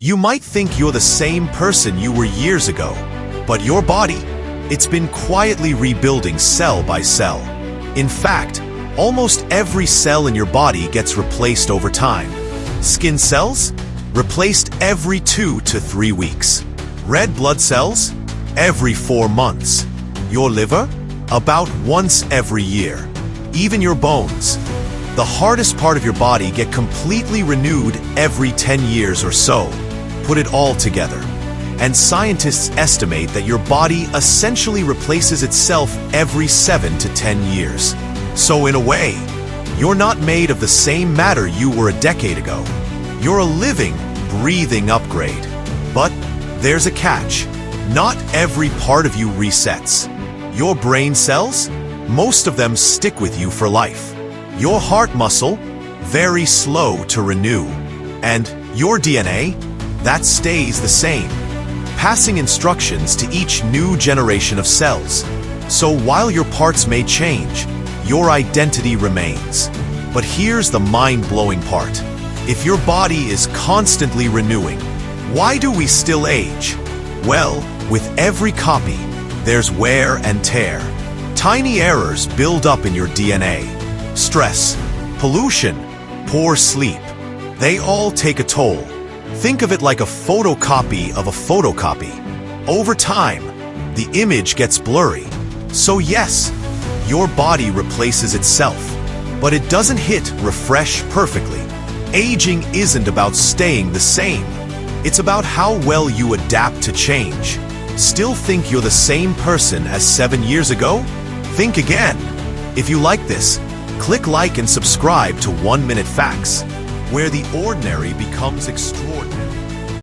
You might think you're the same person you were years ago, but your body, it's been quietly rebuilding cell by cell. In fact, almost every cell in your body gets replaced over time. Skin cells? Replaced every 2 to 3 weeks. Red blood cells? Every 4 months. Your liver? About once every year. Even your bones. The hardest part of your body get completely renewed every 10 years or so. Put it all together. And scientists estimate that your body essentially replaces itself every 7 to 10 years. So in a way, you're not made of the same matter you were a decade ago. You're a living, breathing upgrade. But there's a catch. Not every part of you resets. Your brain cells? Most of them stick with you for life. Your heart muscle? Very slow to renew. And your DNA? That stays the same, passing instructions to each new generation of cells. So while your parts may change, your identity remains. But here's the mind-blowing part. If your body is constantly renewing, why do we still age? Well, with every copy, there's wear and tear. Tiny errors build up in your DNA. Stress, pollution, poor sleep. They all take a toll. Think of it like a photocopy of a photocopy. Over time, the image gets blurry. So yes, your body replaces itself, but it doesn't hit refresh perfectly. Aging isn't about staying the same. It's about how well you adapt to change. Still think you're the same person as 7 years ago? Think again. If you like this, click like and subscribe to 1 Minute Facts, where the ordinary becomes extraordinary.